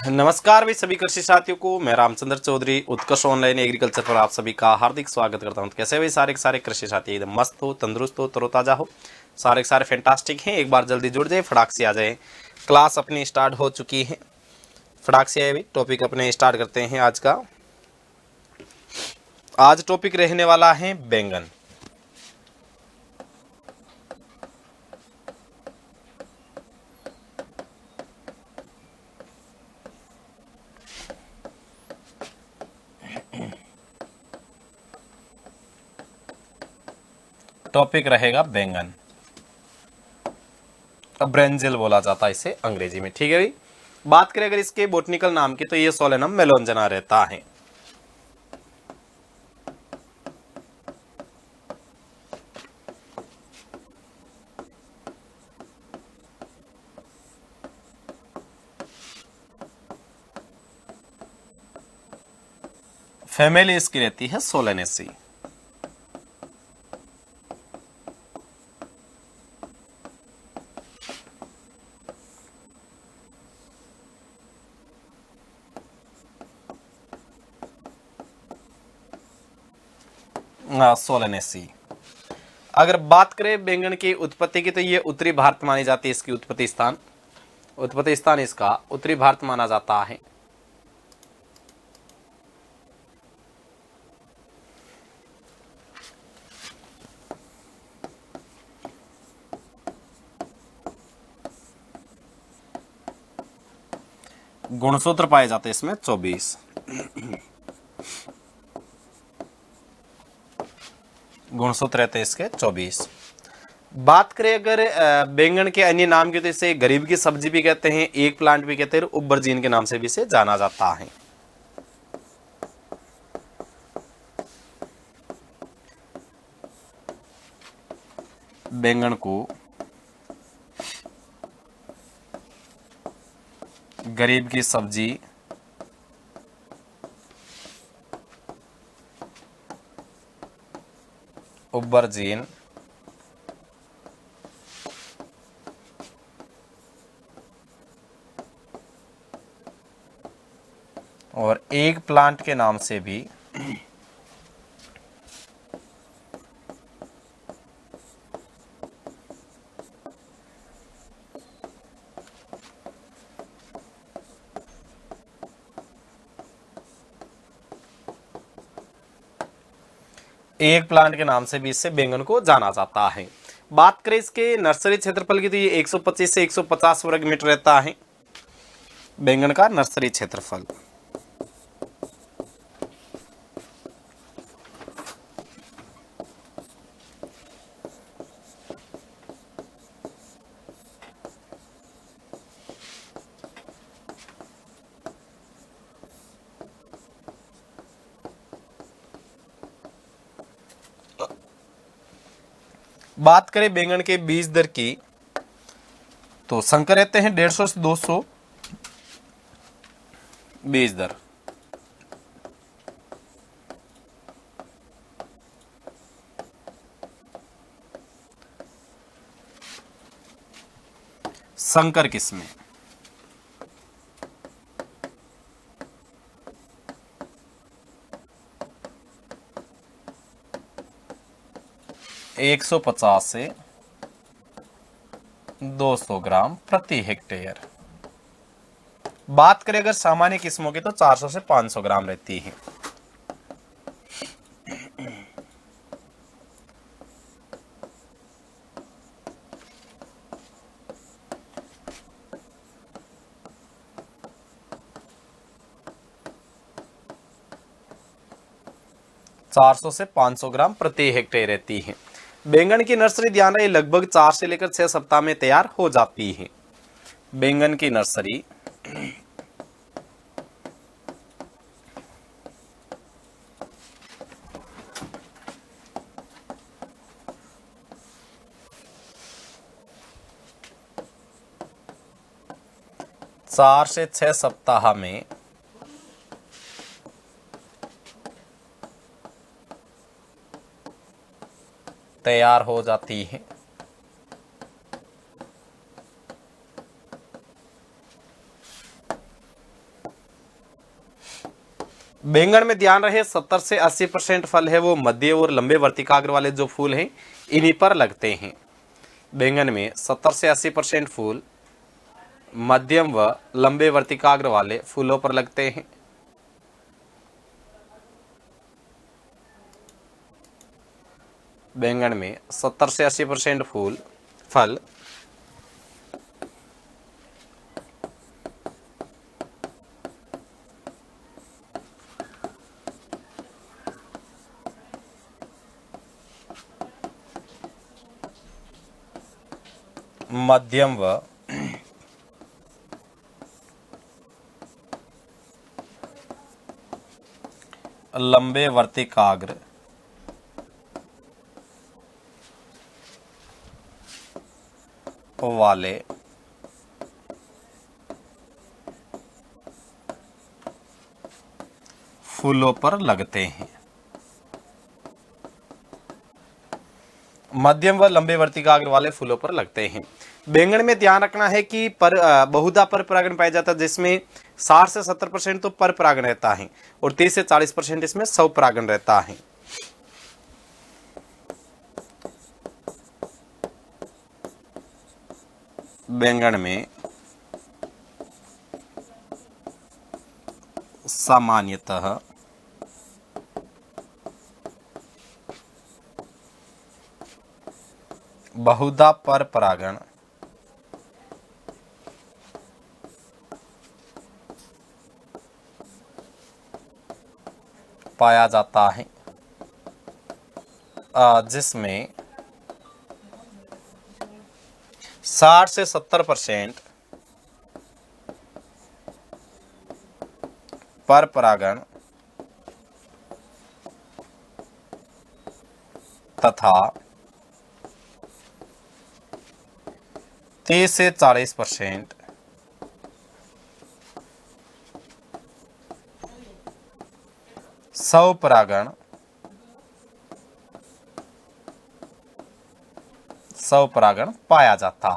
नमस्कार भाई सभी कृषि साथियों को। मैं रामचंद्र चौधरी उत्कर्ष ऑनलाइन एग्रीकल्चर पर आप सभी का हार्दिक स्वागत करता हूं। तो कैसे भाई सारे के सारे कृषि साथी एकदम मस्त हो, तंदुरुस्त हो, तरोताजा हो, सारे के सारे फैंटास्टिक हैं। एक बार जल्दी जुड़ जाए, फटाक से आ जाए। क्लास अपनी स्टार्ट हो चुकी है, फटाक से आए भाई। टॉपिक अपने स्टार्ट करते हैं आज का। आज टॉपिक रहने वाला है बैंगन। टॉपिक रहेगा बैंगन। ब्रेंजिल बोला जाता है इसे अंग्रेजी में, ठीक है भाई। बात करें अगर इसके बोटनिकल नाम की तो ये सोलेनम मेलोंजना रहता है। फैमिली इसकी रहती है सोलेनेसी। सोलेनेसी। अगर बात करें बैंगन की उत्पत्ति की तो ये उत्तरी भारत मानी जाती है। इसकी उत्पत्ति स्थान इसका उत्तरी भारत माना जाता है। गुणसूत्र पाए जाते हैं इसमें 24। गुणसूत्र रहते हैं इसके 24। बात करें अगर बैंगन के अन्य नाम की तो इसे गरीब की सब्जी भी कहते हैं, एक प्लांट भी कहते हैं, उबरजीन के नाम से भी इसे जाना जाता है। बैंगन को गरीब की सब्जी, उबरजीन और एक प्लांट के नाम से भी एक प्लांट के नाम से भी इससे बैंगन को जाना जाता है। बात करें इसके नर्सरी क्षेत्रफल की तो ये 125 से 150 वर्ग मीटर रहता है बैंगन का नर्सरी क्षेत्रफल। बात करें बैंगन के बीज दर की तो संकर रहते हैं 150 से 200 बीज दर। संकर किस्में 150 से 200 ग्राम प्रति हेक्टेयर। बात करें अगर सामान्य किस्मों की तो 400 से 500 ग्राम रहती है। चार सौ से 500 ग्राम प्रति हेक्टेयर रहती है। बैंगन की नर्सरी ध्यान रहे लगभग 4 से लेकर 6 सप्ताह में तैयार हो जाती है। बैंगन की नर्सरी 4 से 6 सप्ताह में तैयार हो जाती है। बैंगन में ध्यान रहे 70 से 80% फल है वो मध्य और लंबे वर्तिकाग्र वाले जो फूल हैं इन्हीं पर लगते हैं। बैंगन में 70 से 80% फूल मध्यम व लंबे वर्तिकाग्र वाले फूलों पर लगते हैं। बैंगन में 70 से 80% फल मध्यम व लंबे वर्तिकाग्र वाले फूलों पर लगते हैं। मध्यम व लंबे वर्तिकाग्र वाले फूलों पर लगते हैं। बैंगन में ध्यान रखना है कि बहुधा पर परागण पाया जाता है, जिसमें 60 से 70% तो पर परागण रहता है और 30 से 40% इसमें स्व परागण रहता है। बैंगन में सामान्यतः बहुधा पर परागण पाया जाता है, जिसमें 60 से 70% पर परागण तथा 30 से 40% स्व परागण पाया जाता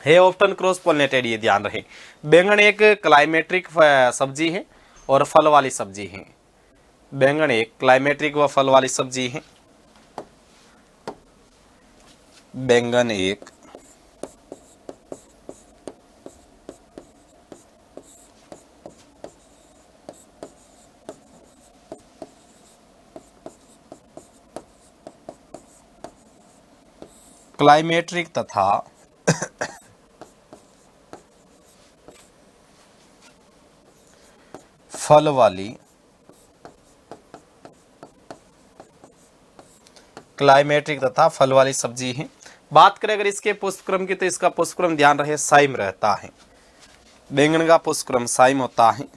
है ऑफ्टन क्रॉस पोलिनेटेड, ये ध्यान रहे। बैंगन एक क्लाइमेट्रिक सब्जी है और फल वाली सब्जी है। बैंगन एक क्लाइमेट्रिक व फल वाली सब्जी है। बैंगन एक क्लाइमेट्रिक तथा फल वाली सब्जी है। बात करें अगर इसके पुष्पक्रम की, तो इसका पुष्पक्रम ध्यान रहे साइम रहता है। बैंगन का पुष्पक्रम साइम होता है।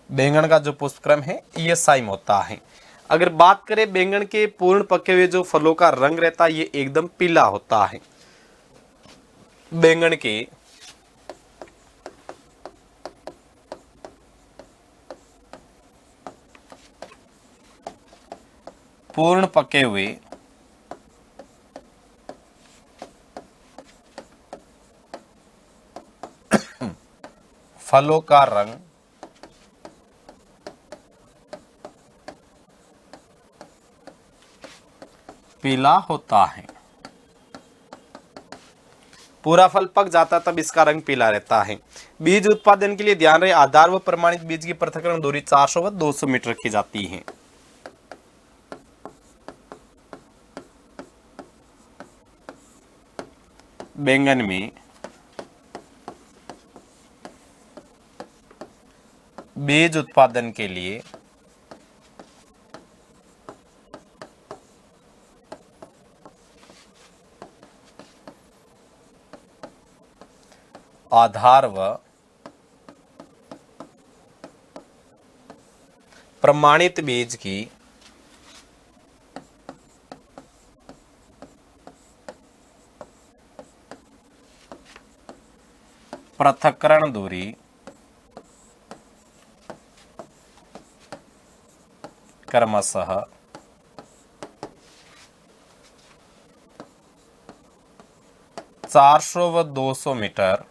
बैंगन का जो पुष्पक्रम है ये साइम होता है। अगर बात करें बैंगन के पूर्ण पके हुए जो फलों का रंग रहता है ये एकदम पीला होता है। बैंगन के पूर्ण पके हुए फलों का रंग पीला होता है। पूरा फल पक जाता तब इसका रंग पीला रहता है। बीज उत्पादन के लिए ध्यान रहे आधार व प्रमाणित बीज की पृथक्करण दूरी 400 व 200 मीटर की जाती है। बैंगन में बीज उत्पादन के लिए आधार व प्रमाणित बीज की पृथक्करण दूरी क्रमशः 400 व 200 मीटर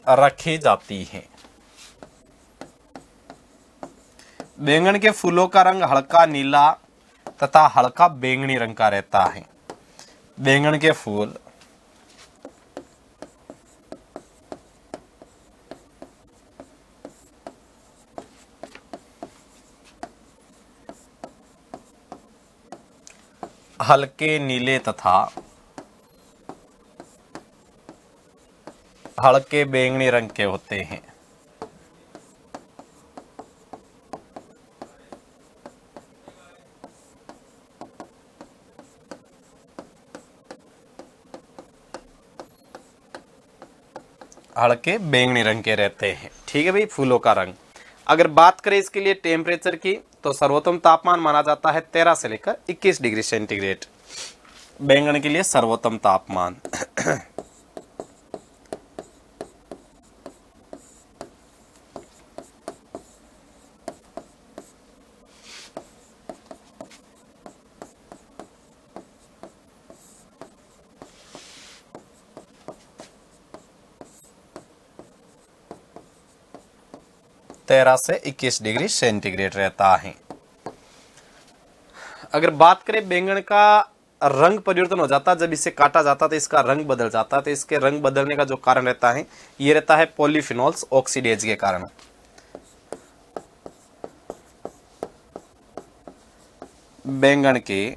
रखी जाती हैं। बैंगन के फूलों का रंग हल्का नीला तथा हल्का बैंगनी रंग का रहता है। बैंगन के फूल हल्के नीले तथा हल्के बैंगनी रंग के होते हैं। हल्के बैंगनी रंग के रहते हैं। ठीक है भाई, फूलों का रंग। अगर बात करें इसके लिए टेम्परेचर की, तो सर्वोत्तम तापमान माना जाता है 13 से लेकर 21 डिग्री सेंटीग्रेड बैंगन के लिए सर्वोत्तम तापमान। तेरह से 21 डिग्री सेंटीग्रेड रहता है। अगर बात करें बैंगन का रंग परिवर्तन हो जाता, जब इसे काटा जाता तो इसका रंग बदल जाता। तो इसके रंग बदलने का जो कारण रहता है, ये रहता है पॉलीफिनोल्स ऑक्सीडेज के कारण। बैंगन के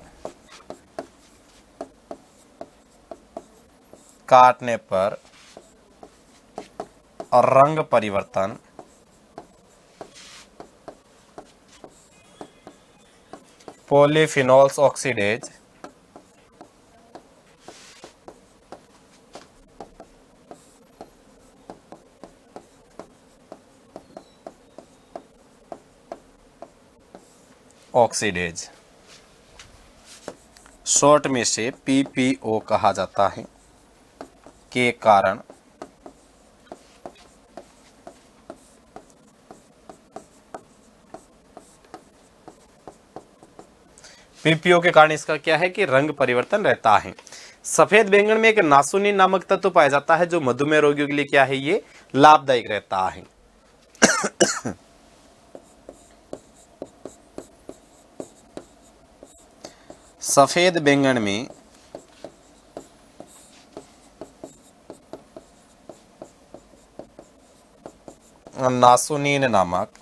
काटने पर रंग परिवर्तन पॉलीफिनोल्स ऑक्सीडेज ऑक्सीडेज शॉर्ट में से पीपीओ कहा जाता है के कारण पीपीओ के कारण इसका क्या है कि रंग परिवर्तन रहता है। सफेद बैंगन में एक नासुनी नामक तत्व पाया जाता है, जो मधुमेह रोगियों के लिए क्या है, ये लाभदायक रहता है। सफेद बैंगन में नासुनीन नामक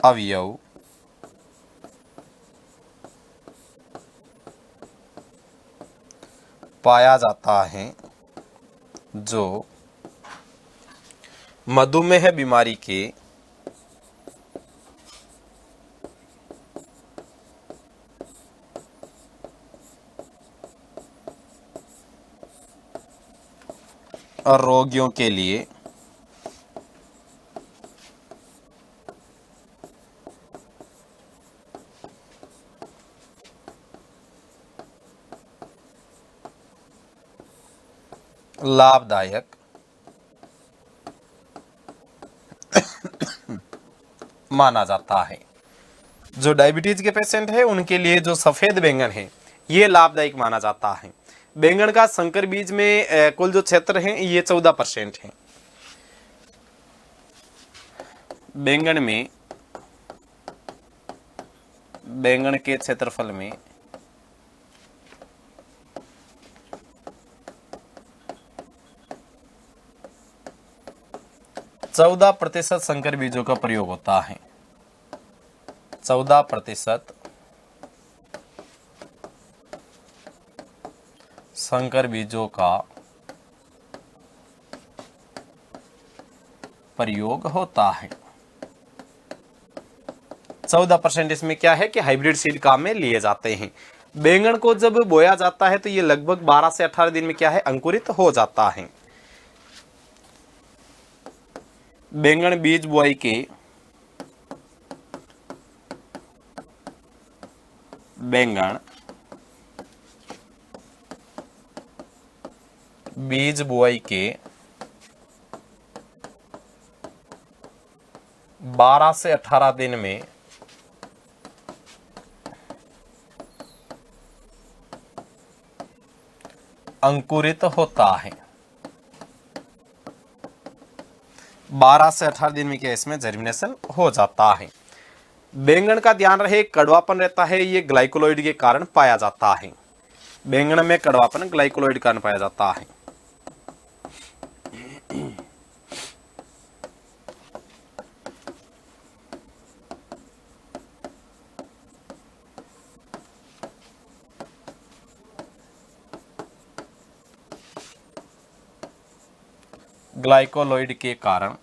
अवयव पाया जाता है, जो मधुमेह बीमारी के रोगियों के लिए लाभदायक माना जाता है। जो डायबिटीज के पेशेंट है, उनके लिए जो सफेद बैंगन है, ये लाभदायक माना जाता है। बैंगन का संकर बीज में कुल जो क्षेत्र है, ये 14% है। बैंगन में बैंगन के क्षेत्रफल में 14% संकर बीजों का प्रयोग होता है। 14% संकर बीजों का प्रयोग होता है। 14% इसमें क्या है कि हाइब्रिड सीड काम में लिए जाते हैं। बैंगन को जब बोया जाता है तो ये लगभग 12 से 18 दिन में क्या है, अंकुरित हो जाता है। बैंगन बीज बुआई के बैंगन बीज बुआई के 12 से 18 दिन में अंकुरित होता है। 12 से 18 दिन में क्या इसमें जर्मिनेशन हो जाता है। बैंगन का ध्यान रहे कड़वापन रहता है, ये ग्लाइकोलाइड के कारण पाया जाता है। बैंगन में कड़वापन ग्लाइकोलाइड के कारण पाया जाता है। ग्लाइकोलाइड के कारण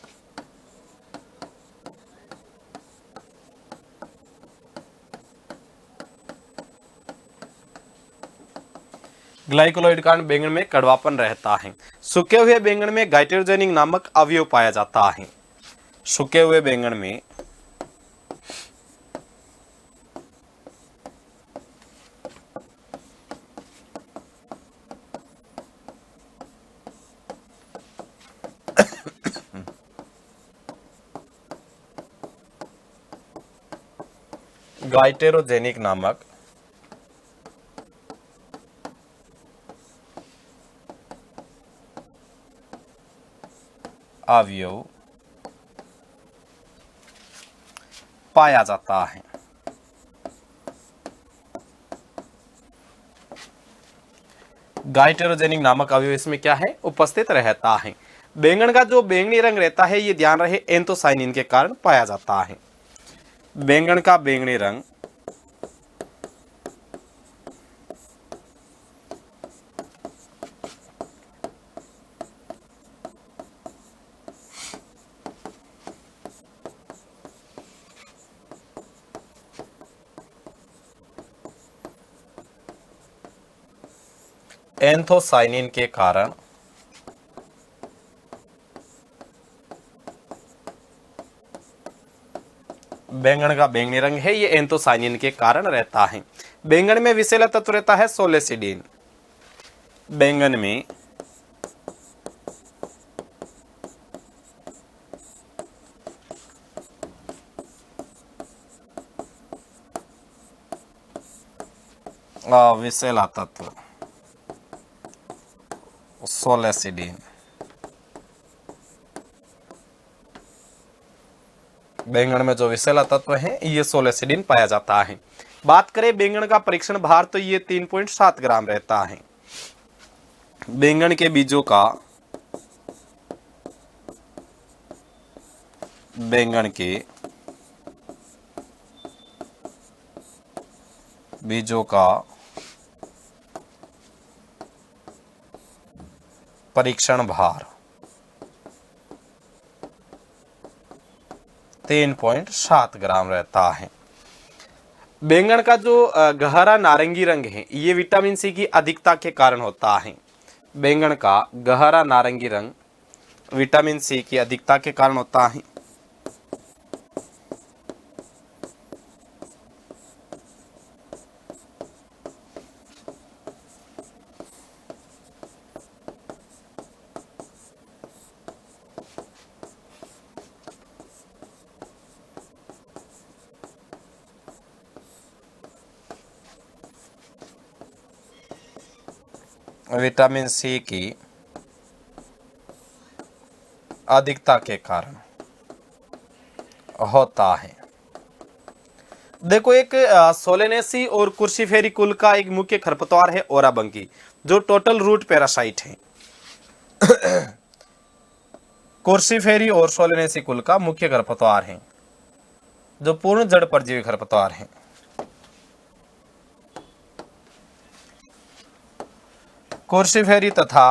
ग्लाइकोलाइड कारण बैंगन में कड़वापन रहता है। सूखे हुए बैंगन में गाइटेरोजेनिक नामक अवयव पाया जाता है। सूखे हुए बैंगन में गाइटेरोजेनिक नामक अवयव पाया जाता है। गाइटेरोजेनिक नामक अवयव इसमें क्या है, उपस्थित रहता है। बैंगन का जो बैंगनी रंग रहता है ये ध्यान रहे एंथोसाइनिन के कारण पाया जाता है। बैंगन का बैंगनी रंग एंथोसाइनिन के कारण बैंगन का बैंगनी रंग है, ये एंथोसाइनिन के कारण रहता है। बैंगन में विषैला तत्व रहता है सोलेसिडिन। बैंगन में विषैला तत्व सोलेसिडिन। बैंगन में जो विषैला तत्व है ये सोलेसिडिन पाया जाता है। बात करें बैंगन का परीक्षण भार तो ये 3.7 ग्राम रहता है। बैंगन के बीजों का परीक्षण भार 3.7 ग्राम रहता है। बैंगन का जो गहरा नारंगी रंग है ये विटामिन सी की अधिकता के कारण होता है। बैंगन का गहरा नारंगी रंग विटामिन सी की अधिकता के कारण होता है। विटामिन सी की अधिकता के कारण होता है। देखो एक सोलेनेसी और कुर्सीफेरी कुल का एक मुख्य खरपतवार है ओराबंकी, जो टोटल रूट पैरासाइट है। कुर्सीफेरी और सोलेनेसी कुल का मुख्य खरपतवार है जो पूर्ण जड़ परजीवी खरपतवार है। कुर्सीफेरी तथा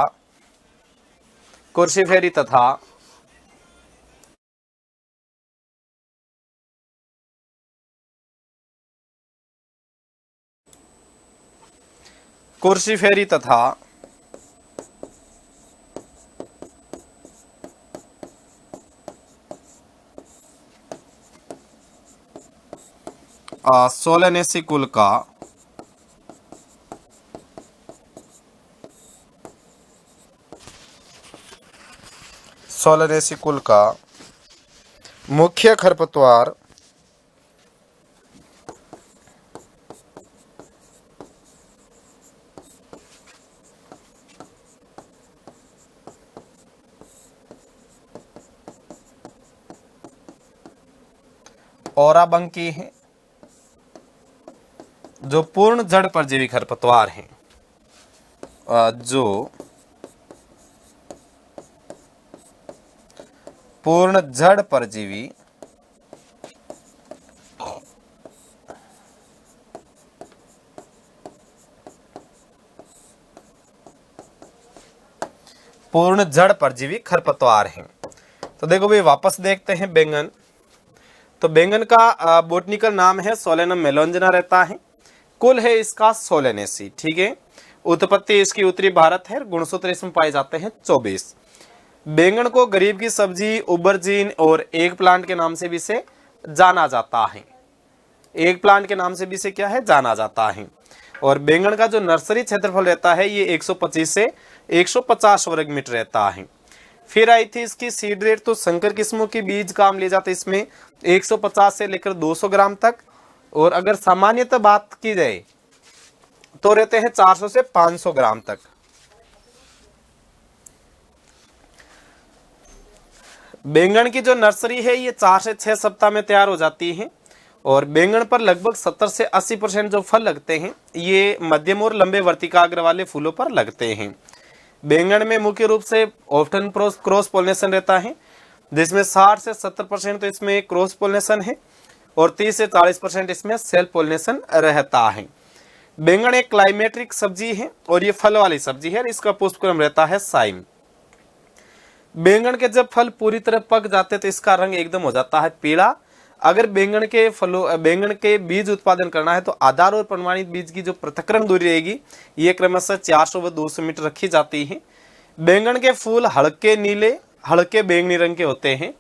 सोलेनेसी कुल का सोलेनेसी कुल का मुख्य खरपतवार ओराबंकी है। जो पूर्ण जड़ परजीवी खरपतवार हैं, जो पूर्ण जड़ परजीवी खरपतवार हैं। तो देखो भाई वापस देखते हैं बैंगन। तो बैंगन का बोटनिकल नाम है सोलेनम मेलोंजना रहता है। कुल है इसका सोलेनेसी, ठीक है। उत्पत्ति इसकी उत्तरी भारत है। गुणसूत्र इसमें पाए जाते हैं 24। बैंगन को गरीब की सब्जी, उबरजीन और एग प्लांट के नाम से भी इसे जाना जाता है। एग प्लांट के नाम से भी इसे क्या है, जाना जाता है। और बैंगन का जो नर्सरी क्षेत्रफल रहता है ये 125 से 150 वर्ग मीटर रहता है। फिर आई थी इसकी सीड रेट। तो संकर किस्मों के बीज काम ले जाते इसमें 150 से लेकर 200 ग्राम तक। और अगर सामान्यतः बात की जाए तो रहते हैं 400 से 500 ग्राम तक। बैंगन की जो नर्सरी है ये 4 से 6 सप्ताह में तैयार हो जाती है। और बैंगन पर लगभग 70 से 80% जो फल लगते हैं ये मध्यम और लंबे वर्तिकाग्र वाले फूलों पर लगते हैं। बैंगन में मुख्य रूप से ऑफ्टन क्रॉस पोलिनेशन रहता है, जिसमें 60 से 70% तो इसमें क्रॉस पोलिनेशन है और 30 से 40% इसमें सेल्फ पोलिनेशन रहता है। बैंगन एक क्लाइमेट्रिक सब्जी है और ये फल वाली सब्जी है। इसका पुष्पक्रम रहता है साइम। बैंगन के जब फल पूरी तरह पक जाते तो इसका रंग एकदम हो जाता है पीला। अगर बैंगन के बीज उत्पादन करना है तो आधार और प्रमाणित बीज की जो पृथक्करण दूरी रहेगी ये क्रमशः 400 व 200 मीटर रखी जाती है। बैंगन के फूल हल्के नीले, हल्के बैंगनी रंग के होते हैं।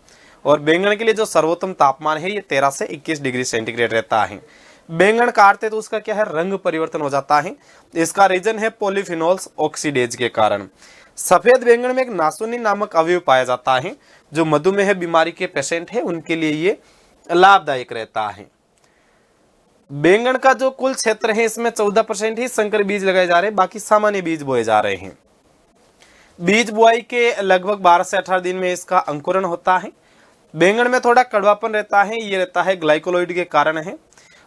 और बैंगन के लिए जो सर्वोत्तम तापमान है ये 13 से 21 डिग्री सेंटीग्रेड रहता है। बैंगन काटते तो उसका क्या है, रंग परिवर्तन हो जाता है। इसका रीजन है पॉलीफिनोल्स ऑक्सीडेज के कारण। सफेद बैंगन में एक नासोनिन नामक अवयव पाया जाता है जो मधुमेह बीमारी के पेशेंट है उनके लिए ये लाभदायक रहता है। बैंगन का जो कुल क्षेत्र है इसमें 14% ही संकर बीज लगाए जा रहे हैं, बाकी सामान्य बीज बोए जा रहे हैं। बीज बुआई के लगभग 12 से 18 दिन में इसका अंकुरण होता है। बैंगन में थोड़ा कड़वापन रहता है, ये रहता है ग्लाइकोलाइड के कारण है।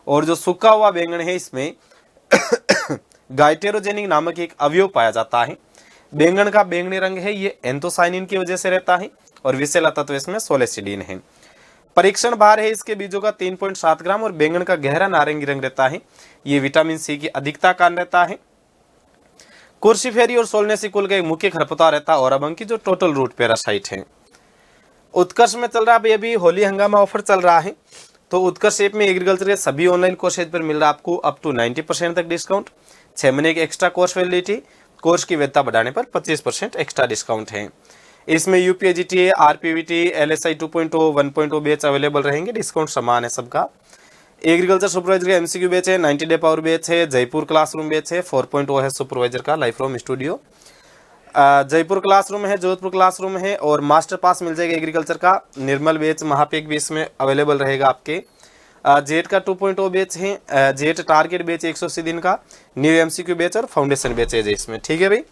और जो सूखा हुआ बैंगन है इसमें गाइटेरोजेनिक नामक एक अवयव पाया जाता है। बैंगन का बैंगनी रंग है ये एंथोसाइनिन की वजह से रहता है और विषैला तत्व इसमें सोलेसिडीन है। परीक्षण भार है इसके बीजों का 3.7 ग्राम और बैंगन का गहरा नारंगी रंग रहता है, ये विटामिन सी की अधिकता कारण रहता है। कुर्सीफेरी और सोलनेसी कुल का एक मुख्य खरपतवार रहता है ओराबंकी जो टोटल रूट पैरासाइट है। उत्कर्ष में चल रहा है अभी होली हंगामा ऑफर चल रहा है। तो उत्कर्ष ऐप में एग्रीकल्चर के सभी ऑनलाइन कोर्सेज पर मिल रहा है आपको अप टू 90% तक डिस्काउंट। 6 महीने की एक्स्ट्रा कोर्स वैलिडिटी, कोर्स की वैधता बढ़ाने पर 25% एक्स्ट्रा डिस्काउंट है। इसमें यूपीएजीटी, आरपीवीटी, एलएसआई 2.0, 1.0 बैच अवेलेबल रहेंगे। डिस्काउंट समान है सबका। एग्रीकल्चर सुपरवाइजर का एमसीक्यू बैच है, 90 डे पावर बैच है, जयपुर क्लासरूम बैच है, 4.0 है सुपरवाइजर का live from studio. Jaipur classroom है, जोधपुर क्लासरूम है और मास्टर पास मिल जाएगा एग्रीकल्चर का। निर्मल बैच, महापेक भी इसमें अवेलेबल रहेगा आपके। जेट का 2.0 बैच है, जेट टारगेट बैच 180 दिन का, न्यू एमसीक्यू बैच और फाउंडेशन बैच है इसमें। ठीक है भाई,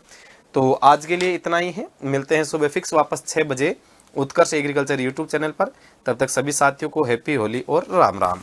तो आज के लिए इतना ही है। मिलते हैं सुबह फिक्स वापस 6 बजे उत्कर्ष एग्रीकल्चर यूट्यूब चैनल पर। तब तक सभी साथियों को हैप्पी होली और राम राम।